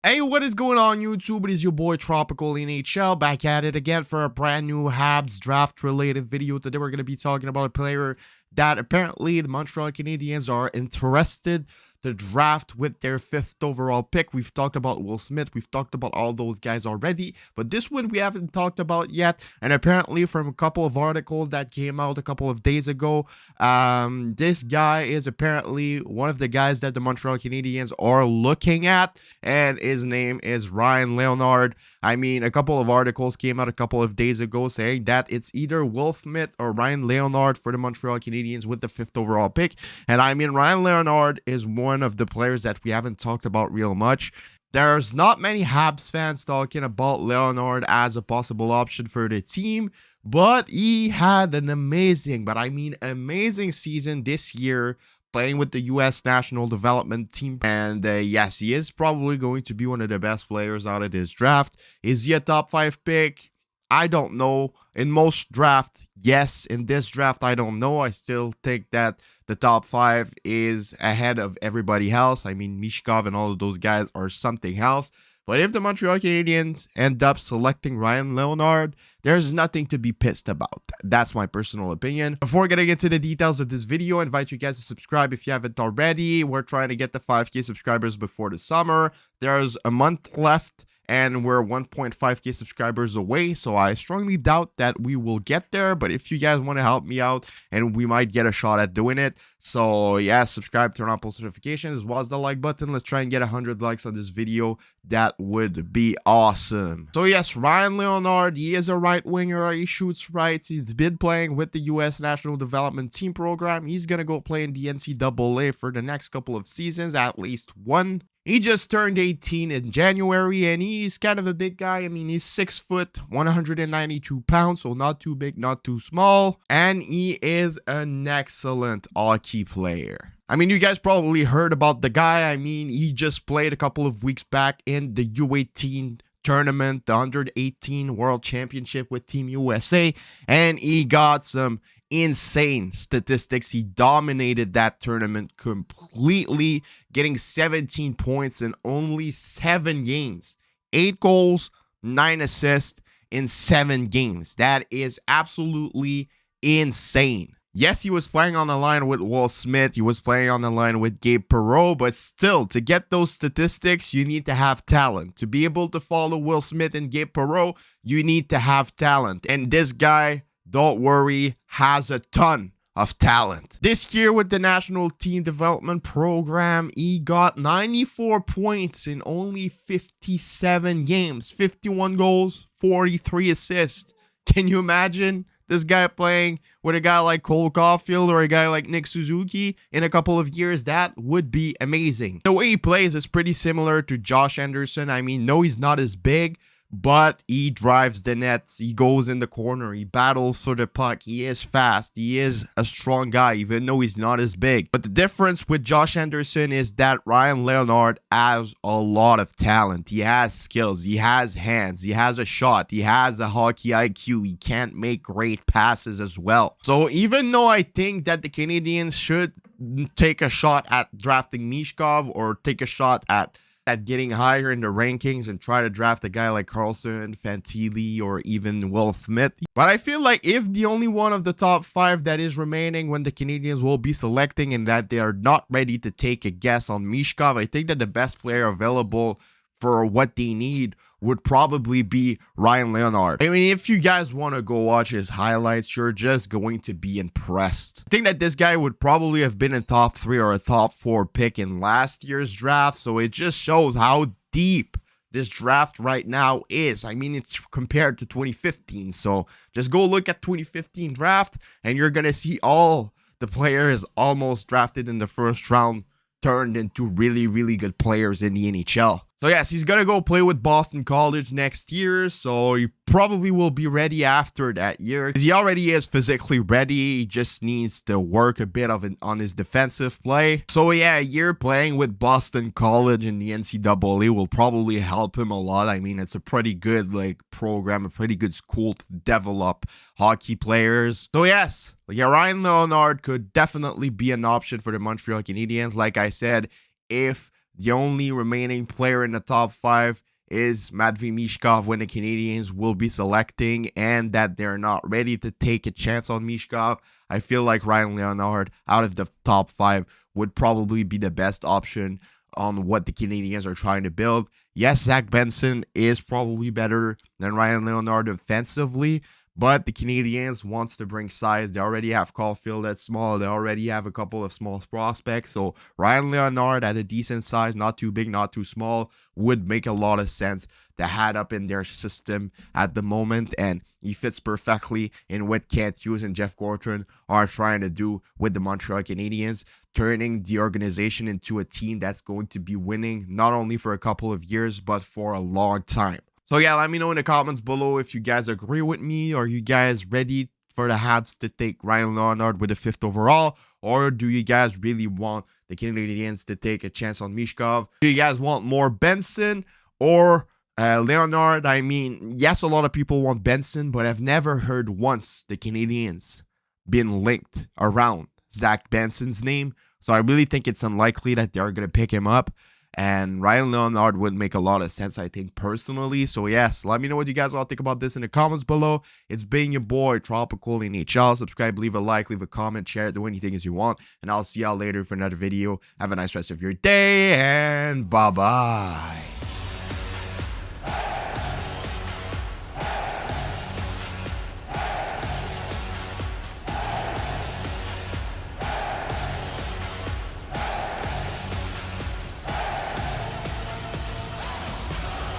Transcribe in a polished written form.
Hey, what is going on YouTube? It is your boy Tropical NHL back at it again for a brand new Habs draft related video. Today we're going to be talking about a player that apparently the Montreal Canadiens are interested to draft with their 5th overall pick. We've talked about Will Smith. We've talked about all those guys already, but this one we haven't talked about yet. And apparently from a couple of articles that came out a couple of days ago, this guy is apparently one of the guys that the Montreal Canadiens are looking at, and his name is Ryan Leonard. I mean, a couple of articles came out a couple of days ago saying that it's either Will Smith or Ryan Leonard for the Montreal Canadiens with the 5th overall pick. And I mean, Ryan Leonard is one of the players that we haven't talked about real much. There's not many Habs fans talking about Leonard as a possible option for the team, but he had an amazing, but I mean amazing season this year, playing with the U.S. national development team. And yes, he is probably going to be one of the best players out of this draft. Is he a top 5 pick? I don't know. In most drafts, yes. In this draft, I don't know. I still think that the top 5 is ahead of everybody else. I mean, Mishkov and all of those guys are something else. But if the Montreal Canadiens end up selecting Ryan Leonard, there's nothing to be pissed about. That's my personal opinion. Before getting into the details of this video, I invite you guys to subscribe if you haven't already. We're trying to get the 5K subscribers before the summer. There's a month left, and we're 1.5K subscribers away, so I strongly doubt that we will get there. But if you guys want to help me out, and we might get a shot at doing it, so yeah, subscribe, turn on post notifications, as well as the like button. Let's try and get 100 likes on this video. That would be awesome. So yes, Ryan Leonard, he is a right winger. He shoots right. He's been playing with the U.S. National Development Team program. He's gonna go play in the NCAA for the next couple of seasons, at least one. He just turned 18 in January, and he's kind of a big guy. I mean, he's 6 foot, 192 pounds, so not too big, not too small. And he is an excellent hockey player. I mean, you guys probably heard about the guy. I mean, he just played a couple of weeks back in the U18 tournament, the Under-18 World Championship with Team USA, and he got some insane statistics. He dominated that tournament completely, getting 17 points in only 7 games. 8 goals, 9 assists in 7 games. That is absolutely insane. Yes, he was playing on the line with Will Smith. He was playing on the line with Gabe Perreault. But still, to get those statistics, you need to have talent. To be able to follow Will Smith and Gabe Perreault, you need to have talent. And this guy, don't worry, has a ton of talent. This year with the National Team Development Program, he got 94 points in only 57 games. 51 goals, 43 assists. Can you imagine this guy playing with a guy like Cole Caulfield or a guy like Nick Suzuki in a couple of years? That would be amazing. The way he plays is pretty similar to Josh Anderson. I mean, no, he's not as big, but he drives the nets. He goes in the corner. He battles for the puck. He is fast. He is a strong guy, even though he's not as big. But the difference with Josh Anderson is that Ryan Leonard has a lot of talent. He has skills. He has hands. He has a shot. He has a hockey IQ. He can't make great passes as well. So even though I think that the Canadiens should take a shot at drafting Mishkov or take a shot at getting higher in the rankings and try to draft a guy like Carlson, Fantilli, or even Will Smith. But I feel like if the only one of the top 5 that is remaining when the Canadiens will be selecting and that they are not ready to take a guess on Mishkov, I think that the best player available for what they need would probably be Ryan Leonard. I mean, if you guys want to go watch his highlights, you're just going to be impressed. I think that this guy would probably have been a top 3 or a top 4 pick in last year's draft, so it just shows how deep this draft right now is. I mean, it's compared to 2015, so just go look at 2015 draft, and you're going to see all the players almost drafted in the first round turned into really, really good players in the NHL. So yes, he's going to go play with Boston College next year, so he probably will be ready after that year. Because he already is physically ready, he just needs to work a bit on his defensive play. So yeah, a year playing with Boston College in the NCAA will probably help him a lot. I mean, it's a pretty good program, a pretty good school to develop hockey players. So yes, Ryan Leonard could definitely be an option for the Montreal Canadiens. Like I said, if The only remaining player in the top 5 is Matvei Mishkov when the Canadiens will be selecting, and that they're not ready to take a chance on Mishkov. I feel like Ryan Leonard out of the top 5 would probably be the best option on what the Canadiens are trying to build. Yes, Zach Benson is probably better than Ryan Leonard offensively, but the Canadiens wants to bring size. They already have Caulfield that's small. They already have a couple of small prospects. So Ryan Leonard at a decent size, not too big, not too small, would make a lot of sense to have up in their system at the moment. And he fits perfectly in what Kent Hughes and Jeff Gorton are trying to do with the Montreal Canadiens, turning the organization into a team that's going to be winning not only for a couple of years, but for a long time. So yeah, let me know in the comments below if you guys agree with me. Are you guys ready for the Habs to take Ryan Leonard with the 5th overall? Or do you guys really want the Canadiens to take a chance on Mishkov? Do you guys want more Benson or Leonard? I mean, yes, a lot of people want Benson, but I've never heard once the Canadiens been linked around Zach Benson's name. So I really think it's unlikely that they're going to pick him up. And Ryan Leonard would make a lot of sense, I think, personally. So yes, let me know what you guys all think about this in the comments below. It's been your boy, Tropical NHL. Subscribe, leave a like, leave a comment, share it, do anything as you want. And I'll see y'all later for another video. Have a nice rest of your day, and bye-bye.